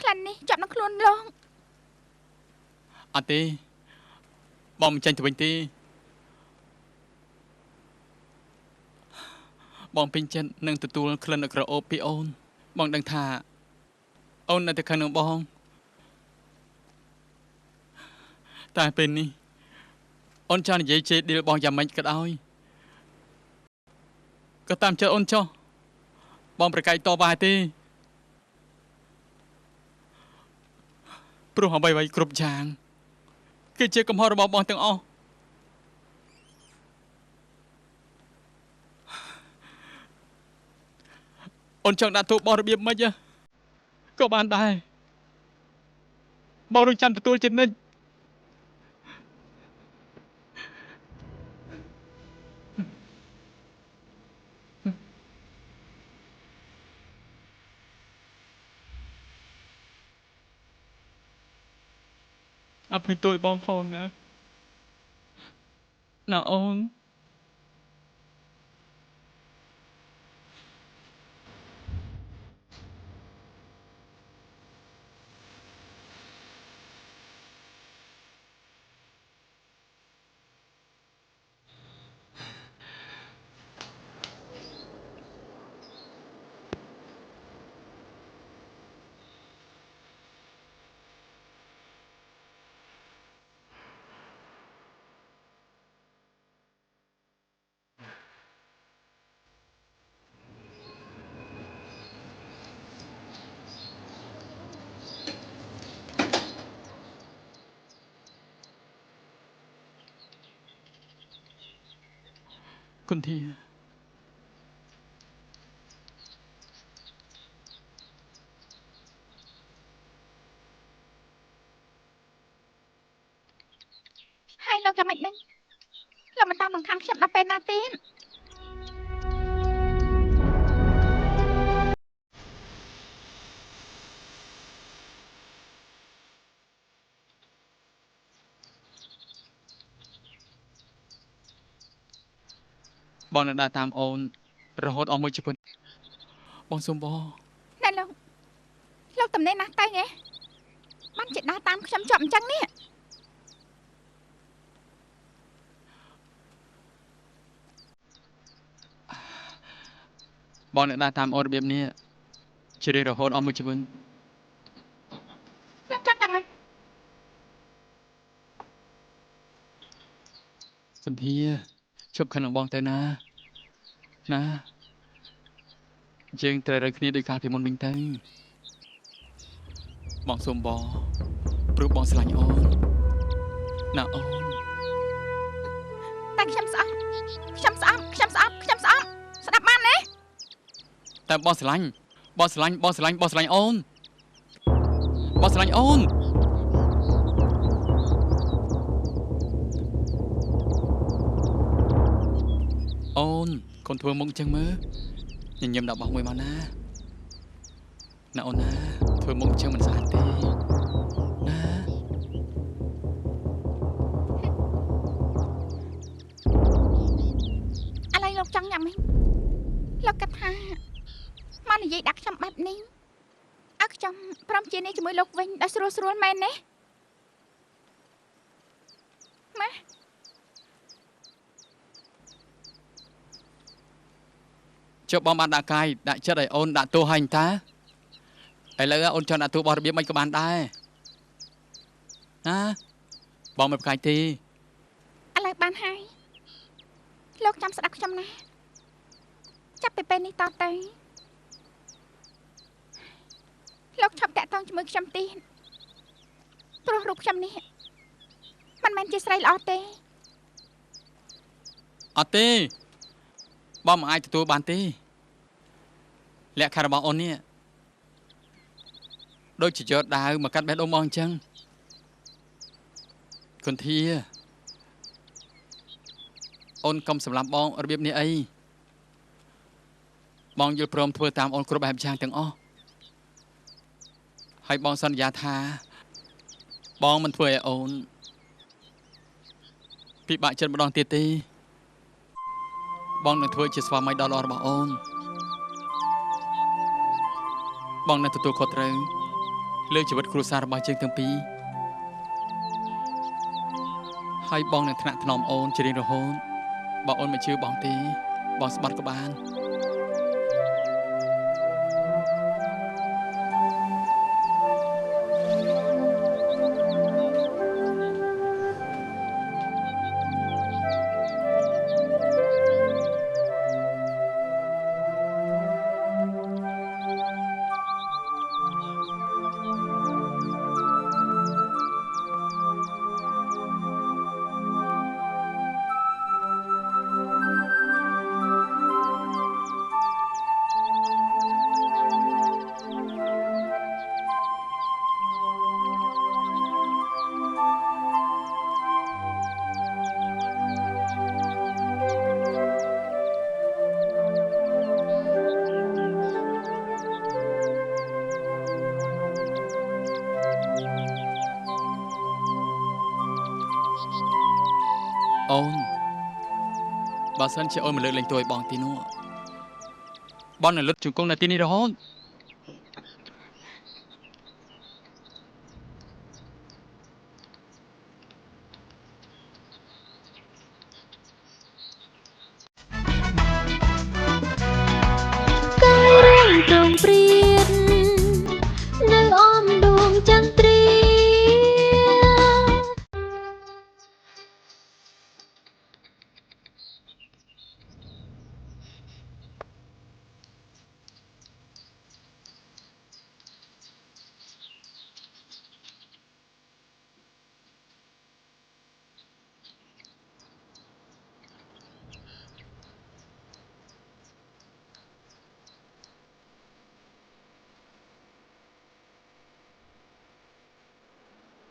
ខ្លាំងនេះចាប់នឹងខ្លួនឡងអត់ទេបងមិនចាញ់ទៅវិញទេបងពេញចិត្តនឹងទទួលក្លិនក្រអូបពីអូនបងដឹងថាអូននៅតែខាងនឹងបងតែពេលនេះអូនចង់និយាយជេរឌីលបងយ៉ាងម៉េចក៏ដោយក៏តាមចិត្តអូនចុះបងប្រកែកតបទេព្រោះអ្វីៗគ្រប់យ៉ាងគឺជាកំហុសរបស់បងទាំងអស់អូនចង់ដាក់ទោសបងរបៀបម៉េចក៏បានដែរបងរងចាំទទួលជានិច្ចអភ័យទោសបងផងណាអូនគុនធាហើយលោកយ៉ាងម៉េចនឹងលោកមិនតាមបង្ខំខ្ញុំដល់ពេលណាទៀតបងនឹងដើរតាមអូនរហូតអស់មួយជីវិតបងសុំបងណែលោកតំណែងណាស់តើញ៉េបានជាដើរតាមខ្ញុំជាប់អញ្ចឹងនេះបងនឹងដើរតាមអូនរបៀបនេះជ្រាបរហូតអស់មួយជីវិតចាំតាំងសន្ធាជប់ខាងនឹងបងទៅណាយើងត្រូវរកគ្នាដោយកាលពីមុនវិញទៅបងសុំបងព្រោះបងស្រឡាញ់អូនណាអូនតែខ្ញុំស្អប់ស្ដាប់បានណាតែបងស្រឡាញ់អូនបងស្រឡាញ់អូនអូនកូនធ្វើមុខចឹងមើលញញឹមដាក់បោះមួយមកណាអូនណាធ្វើមុខចឹងមិនស្អាតទេណាឥឡូវលោកចង់យ៉ាងម៉េចលោកគិតថាមកនិយាយដាក់ខ្ញុំបែបនេះឲ្យខ្ញុំព្រមជានេះជាមួយលោកវិញដោយស្រួលមែនទេម៉ាចុះបងបានដាក់កាយដាក់ចិត្តឲ្យអូនដាក់ទោសហើយតាឥឡូវអូនចង់ដាក់ទោសបោះរបៀបមិនក៏បានដែរណាបងមិនប្រកែកទេឥឡូវបានហើយលោកចាំស្ដាប់ខ្ញុំណាចាប់ពីពេលនេះតទៅលោកឈប់តាក់ទងជាមួយខ្ញុំទៀតព្រោះរូបខ្ញុំនេះមិនមែនជាស្រីល្អទេអត់ទេបងមិនអាចទទួលបានទេលក្ខខណ្ឌរបស់អូននេះដូចជាយកដាវមកកាត់បេះដូងបងអញ្ចឹងគុនធាអូនកុំសម្លាប់បងរបៀបនេះអីបងយល់ព្រមធ្វើតាមអូនគ្រប់បែបយ៉ាងទាំងអស់ហើយបងសន្យាថាបងមិនធ្វើឲ្យអូនពិបាកចិត្តម្ដងទៀតទេបងនឹងធ្វើជាស្វាមីដ៏ល្អរបស់អូនបងនឹងទទួលខុសត្រូវ លើជីវិតគ្រួសាររបស់យើងទាំងពីរហើយបងនឹងថ្នាក់ថ្នមអូនជារៀងរហូតបើអូនមិនជឿបងទេបងស្បាត់ក៏បានអូនបើសិនជាអូនមិនលើកលែងទួយបងទីនោះបងនឹងលុតជង្គង់នៅទីនេះរហូតព្រមព្រៀននៅអមដួងចន្ទ្រា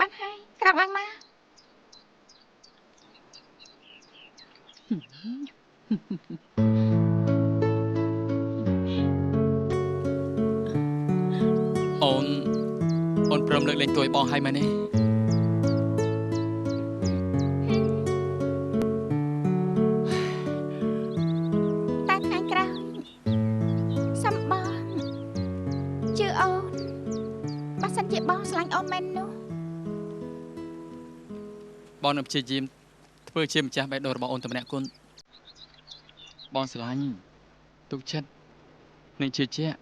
បានហើយក្រាបឡើងមកអូនព្រមលើកលែងទួយបងហើយមែនទេតែថ្ងៃក្រោយសំបងជឿអូនបើសិនជាបងស្រឡាញ់អូនមែននោះបងនឹងព្យាយាមធ្វើជាម្ចាស់បេះដូងរបស់អូនទៅម្នាក់គុណបងស្រឡាញ់ទុកចិត្តនឹងជឿជាក់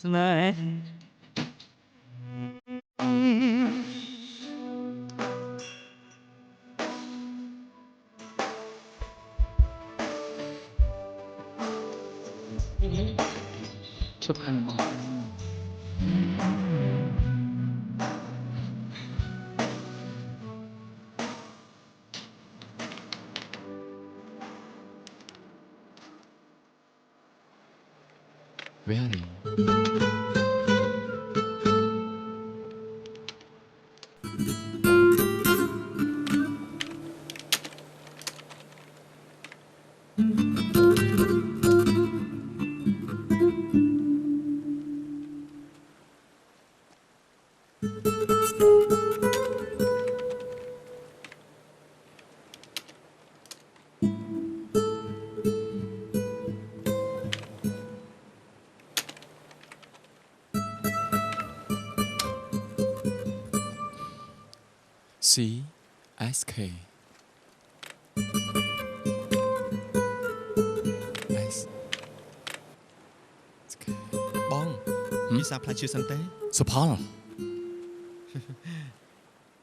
ស្នេហ៍ជប់ខាងបងវ៉ារីCSKបងវិសាផ្លែឈើសិនទេ សុផល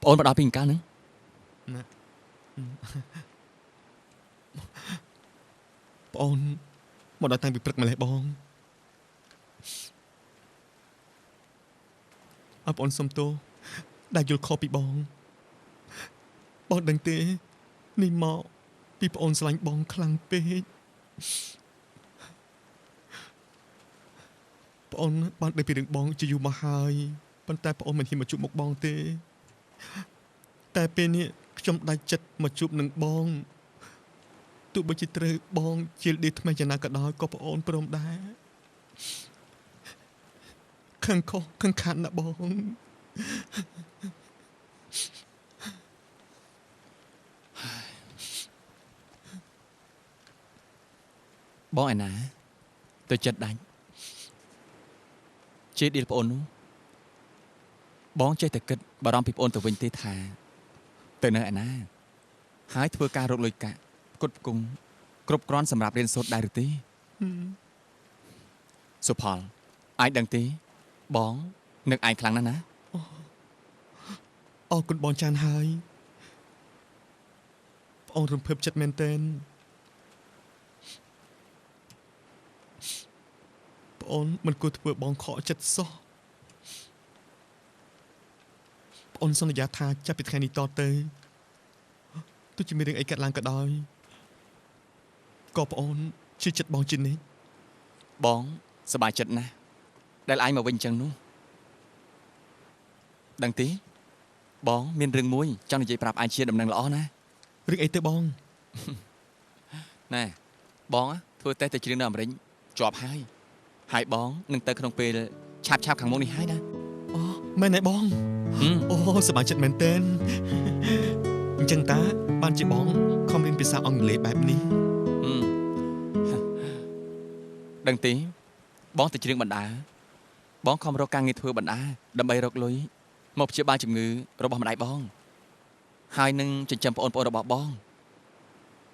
ប្អូនមកដល់ពីអង្ការហ្នឹង ណាប្អូនមកដល់តាំងពីព្រឹកម្លេះបងអើប្អូនសុំទោសដែលយល់ខុសពីបងដឹងទេនេះមកពីប្អូនស្រឡាញ់បងខ្លាំងពេកប្អូនបានដឹងពីរឿងបងជាយូរមកហើយប៉ុន្តែប្អូនមិនហ៊ានមកជួបមុខបងទេ តែពេលនេះខ្ញុំដាច់ចិត្តមកជួបនឹងបងទោះបីជាត្រូវបងជាលឌីថ្មីយ៉ាងណាក៏ដោយក៏ប្អូនព្រមដែរខឹងខុសខឹងខានណាបងបងឯណាទៅចិត្តដាច់ជាឌីលប្អូននោះបងចេះតែគិតបារម្ភពីប្អូនទៅវិញទេថាទៅនៅឯណាហើយធ្វើការរកលុយកាក់ផ្គត់ផ្គង់គ្រប់គ្រាន់សម្រាប់រៀនសូត្រដែរឬទេសុផលអាចដឹងទេបងនឹកឯងខ្លាំងណាស់ណាអរគុណបងចាន់ហើយប្អូនរំភើបចិត្តមែនទែនប្អូនមិនគួរធ្វើបងខកចិត្តសោះប្អូនសន្យាថាចាប់ពីថ្ងៃនេះតទៅទោះជាមានរឿងអីកើតឡើងក៏ដោយក៏ប្អូនជឿចិត្តបងជានិច្ចបងសប្បាយចិត្តណាស់ដែលឯងមកវិញអញ្ចឹងនោះដឹងទេបងមានរឿងមួយចង់និយាយប្រាប់ឯងជាដំណឹងល្អណារឿងអីទៅបងណែបងធ្វើតេស្តទៅជ្រៀងនៅអាមេរិកជាប់ហើយបងនឹងទៅក្នុងពេលឆាប់ខាងមុខនេះហើយណាអូមែនទេបងអូសប្បាយចិត្តមែនទែនអញ្ចឹងតាបានជាបងខំរៀនភាសាអង់គ្លេសបែបនេះដឹងទេបងទៅជ្រៀងបណ្ដាបងខំរកការងារធ្វើបណ្ដាដើម្បីរកលុយមកព្យាបាលជំងឺរបស់ម្ដាយបងហើយនឹងចិញ្ចឹមប្អូនរបស់បង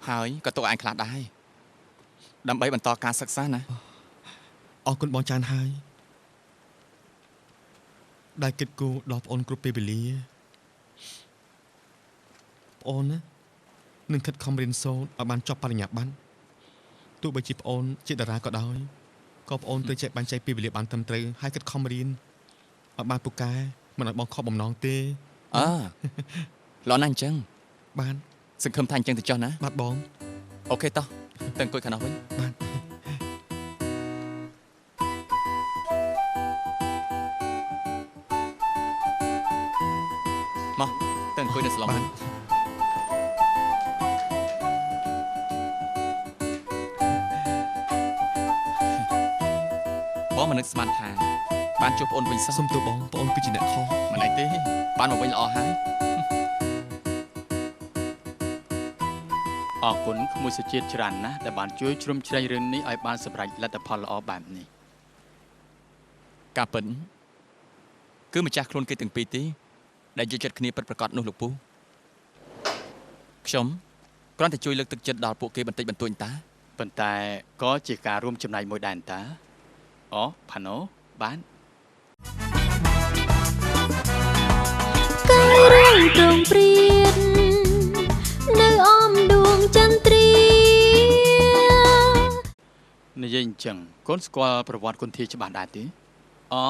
ហើយក៏ទុកឯងខ្លះដែរដើម្បីបន្តការសិក្សាណាអរគុណបងចាន់ហើយដែលគិតគូរដល់ប្អូនគ្រប់ពេលវេលាប្អូនណានឹងខិតខំរៀនសូត្រឲ្យបានចប់បរិញ្ញាបត្រទោះបីជាប្អូនជាតារាក៏ដោយក៏ប្អូនត្រូវចេះបែងចែកពេលវេលាបានត្រឹមត្រូវហើយខិតខំរៀនឲ្យបានពូកែមិនឲ្យបងខកបំណងទេល្អណាស់អញ្ចឹងបានសង្ឃឹមថាអញ្ចឹងទៅចុះណាបាទបងអូខេតោះទៅអង្គុយខាងនោះវិញបាទមកទៅអង្គុយនៅសាឡុងវិញបងមិននឹកស្មានថាបានជួបប្អូនវិញសោះសុំទោសបងប្អូនគឺជាអ្នកខុសមិនអីទេបានមកវិញល្អហើយអរគុណក្មួយសុជាតិច្រើនណាស់ដែលបានជួយជ្រោមជ្រែងរឿងនេះឲ្យបានសម្រេចលទ្ធផលល្អបែបនេះការពិតគឺម្ចាស់ខ្លួនគេទាំងពីរទេដែលយកចិត្តគ្នាពិតប្រាកដនោះលោកពូខ្ញុំគ្រាន់តែជួយលើកទឹកចិត្តដល់ពួកគេបន្តិចបន្តួចតាប៉ុន្តែក៏ជាការរួមចំណែកមួយដែរតាអូផាណូបានកាយរឿងត្រង់ព្រៀននៅអមដួងចន្ទ្រានិយាយអញ្ចឹងកូនស្គាល់ប្រវត្តិគុនធាច្បាស់ដែរទេអូ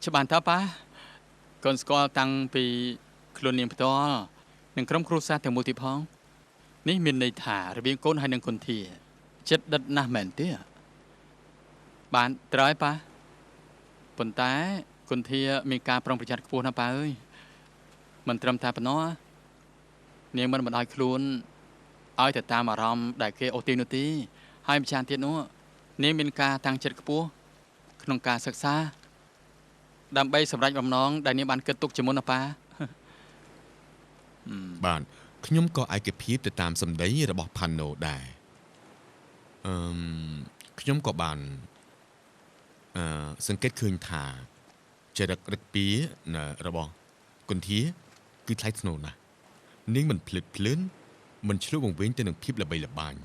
ច្បាស់តើប៉ាកូនស្គាល់តាំងពីខ្លួននាងផ្ទាល់និងក្រុមគ្រួសារទាំងមូលទីផងនេះមានន័យថារបៀងកូនហើយនឹងគុនធាចិត្តដិតណាស់មែនទេបានត្រូវហើយប៉ាប៉ុន្តែគុនធាមានការប្រុងប្រយ័ត្នខ្ពស់ណាស់ប៉ាអើយមិនត្រឹមតែប៉ុណ្ណោះនាងមិនបណ្ដោយខ្លួនឲ្យទៅតាមអារម្មណ៍ដែលគេអូសទាញនោះទេហើយម្ចាស់ទៀតនោះនាងមានការតាំងចិត្តខ្ពស់ក្នុងការសិក្សាដើម្បីសម្រេចបំណងដែលនាងបានគិតទុកជាមុនណាប៉ាបាទខ្ញុំក៏ឯកភាពទៅតាមសម្ដីរបស់ផាណូដែរខ្ញុំក៏បានសង្កេតឃើញថាចរិតរឹកពីរបស់គុនធាគឺថ្លៃថ្នូរណាស់នាងមិនភ្លើតភ្លើនមិនឆ្លុះបង្វែងទៅនឹងភាពល្បីល្បាញ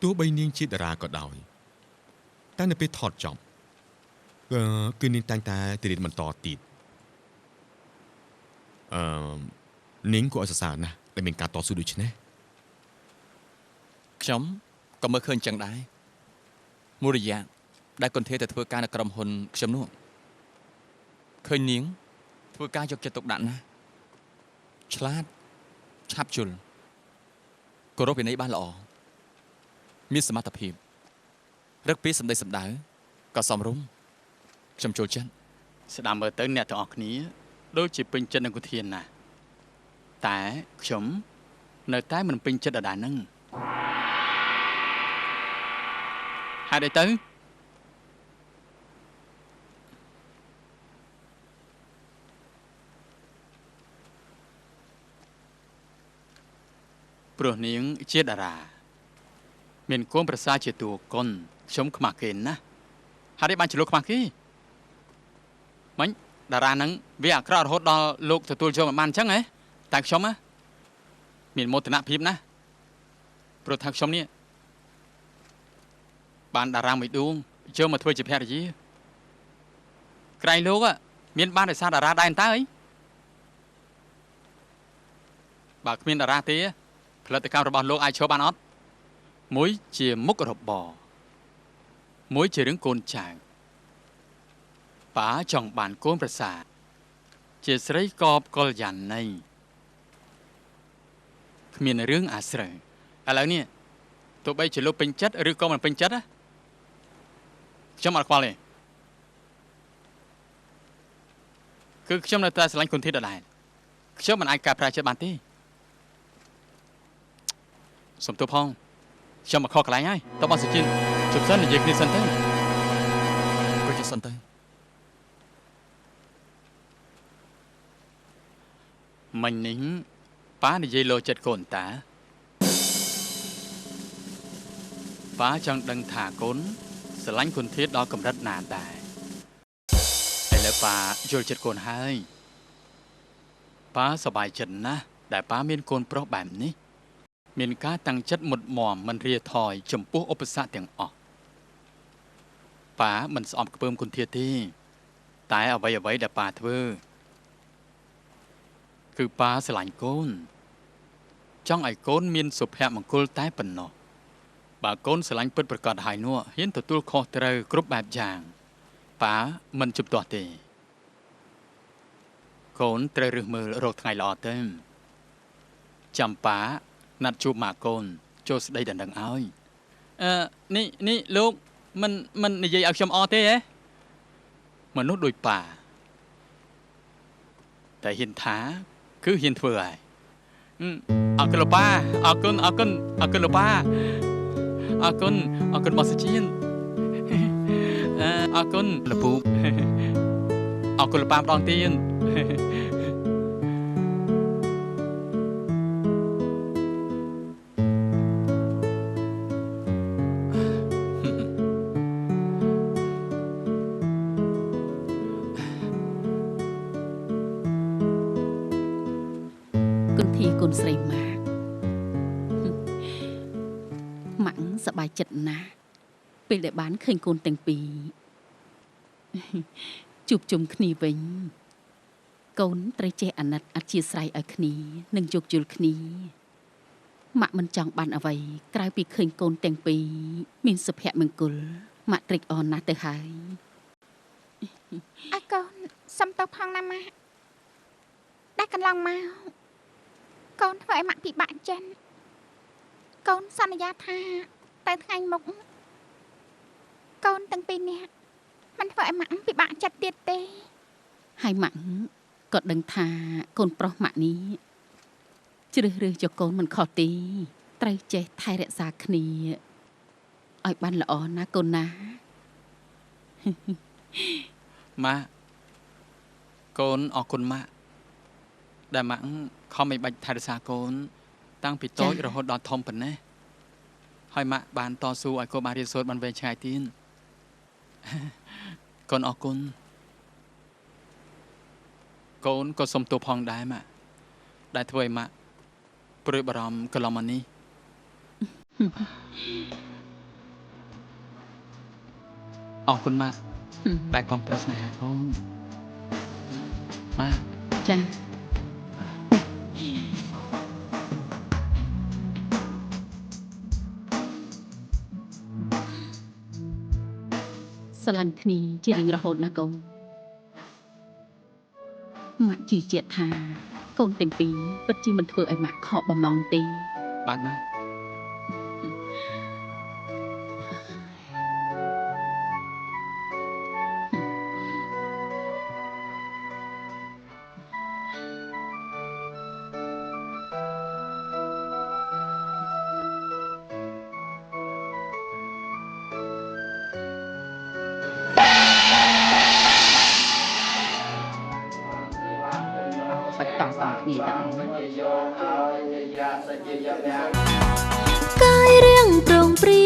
ទោះបីនាងជាតារាក៏ដោយតែនៅពេលថតចប់គឺនាងតែងតែទៅរៀនបន្តទៀតនាងក៏អសរសើរណាស់ដែលមានការតស៊ូដូចនេះខ្ញុំក៏មើលឃើញចឹងដែរមួយរយៈដែលគុនធាទៅធ្វើការនៅក្រុមហ៊ុនខ្ញុំនោះឃើញនាងធ្វើការយកចិត្តទុកដាក់ណាស់ឆ្លាតឆាប់ជល់គោរពវិន័យបានល្អមានសមត្ថភាពរឹកពីសម្ដីសម្ដៅក៏សមរម្យខ្ញុំចូលចិត្តស្ដាប់មើលទៅអ្នកទាំងអស់គ្នាដូចជាពេញចិត្តនឹងគុនធាណាស់ តែខ្ញុំនៅតែមិនពេញចិត្តដដែលហ្នឹងហេតុអីទៅព្រោះនាងជាតារាមានកូនប្រសារជាតួកុនខ្ញុំខ្មាស់គេណាហេតុអីបានជាលោកខ្មាស់គេមិញតារាហ្នឹងវាអាក្រក់រហូតដល់លោកទទួលយកមិនបានអញ្ចឹងហ៎តែខ្ញុំណាមានមោទនភាពណាព្រោះថាខ្ញុំនេះបានតារាមួយដួងយកមកធ្វើជាភរិយាក្រែងលោកមានបានដោយសារតារាដែរតើអីបើគ្មានតារាទេផលិតកម្មរបស់លោកអាចឈរបានអត់មួយជាមុខរបរមួយជារឿងកូនចៅប៉ាចង់បានកូនប្រសាជាស្រីកបកលយ៉ាណីគ្មានរឿងអាស្រូវឥឡូវនេះទោះបីជាលោកពេញចិត្តឬក៏មិនពេញចិត្តខ្ញុំអត់ខ្វល់ទេគឺខ្ញុំនៅតែស្រឡាញ់គុណធីដដែលខ្ញុំមិនអាចកែប្រែចិត្តបានទេសុំទោសផងខ្ញុំមកខកកន្លែងហើយតើបងសុជីនជប់សិននិយាយគ្នាសិនទៅក៏ជាសិនទៅមិញនេះប៉ានិយាយលោចិត្តកូនតាប៉ាចង់ដឹងថាកូនស្រឡាញ់គុណធាតុដល់កម្រិតណាដែរឥឡូវប៉ាយល់ចិត្តកូនហើយប៉ាសប្បាយចិត្តណាស់ដែលប៉ាមានកូនប្រុសបែបនេះមានការតាំងចិត្តមុតមមមិនរាថយចំពោះឧបសគ្គទាំងអស់ប៉ាមិនស្អប់ខ្ពើមគុណធាតុទេតែអ្វីដែលប៉ាធ្វើគឺប៉ាស្រឡាញ់កូនចង់ឲ្យកូនមានសុភមង្គលតែប៉ុណ្ណោះបើកូនស្រឡាញ់ពិតប្រាកដហើយនោះហ៊ានទទួលខុសត្រូវគ្រប់បែបយ៉ាងប៉ាមិនជំទាស់ទេកូនត្រូវរឹសមើលរកថ្ងៃល្អទៅចាំប៉ាណាត់ជួបម៉ាកូនចូលស្ដីដណ្ដឹងឲ្យនេះលោកមិននិយាយឲ្យខ្ញុំអទេហ៎មនុស្សដូចប៉ាតែហ៊ានថាគឺហ៊ានធ្វើហើយអរគុណលោកប៉ាអរគុណលោកប៉ាអរគុណបងសុជីនអរគុណលពូអរគុណលោកប៉ាម្ដងទៀតគុណស្រីម៉ាក់សប្បាយចិត្តណាស់ពេលដែលបានឃើញកូនទាំងពីរជួបជុំគ្នាវិញកូនត្រូវចេះអាណិតអធ្យាស្រ័យឲ្យគ្នានិងយោគយល់គ្នាម៉ាក់មិនចង់បានអ្វីក្រៅពីឃើញកូនទាំងពីរមានសុភមង្គលម៉ាក់ត្រេកអរណាស់ទៅហើយអើកូនសុំទោសផងណាម៉ាក់ដែលកន្លងមកកូនធ្វើឲ្យម៉ាក់ពិបាកចិនកូនសន្យាថាតែថ្ងៃមុខកូនទាំងពីរនាក់មិនធ្វើឲ្យម៉ាក់ពិបាកចិត្តទៀតទេហើយម៉ាក់ក៏ដឹងថាកូនប្រុសម៉ាក់នេះជ្រើសរើសយកកូនមិនខុសទេត្រូវចេះថែរក្សាគ្នាឲ្យបានល្អណាកូនណាម៉ាក់កូនអរគុណម៉ាក់ដែលម៉ាក់ខំឲ្យបាច់ថែរក្សាកូនតាំងពីតូចរហូតដល់ធំប៉ុណ្ណេះហើយម៉ាក់បានតស៊ូឲ្យកូនបានរៀនសូត្របានវែងឆ្ងាយទៀតកូនអរគុណកូនក៏សុំទោសផងដែរម៉ាក់ដែលធ្វើឲ្យម៉ាក់ព្រួយបារម្ភកន្លងមកនេះអរគុណម៉ាក់ដែលកំពុងស្នេហាកូនម៉ាក់ចាស្រឡាញ់គ្នាជារៀងរហូតណាកូនម៉ាក់ជឿជាក់ថាកូនទាំងពីរពិតជាមិនធ្វើឲ្យម៉ាក់ខកបំណងទេបាទម៉ាក់ តង់តង់គ្នាតើ កាយរៀងប្រងព្រៀ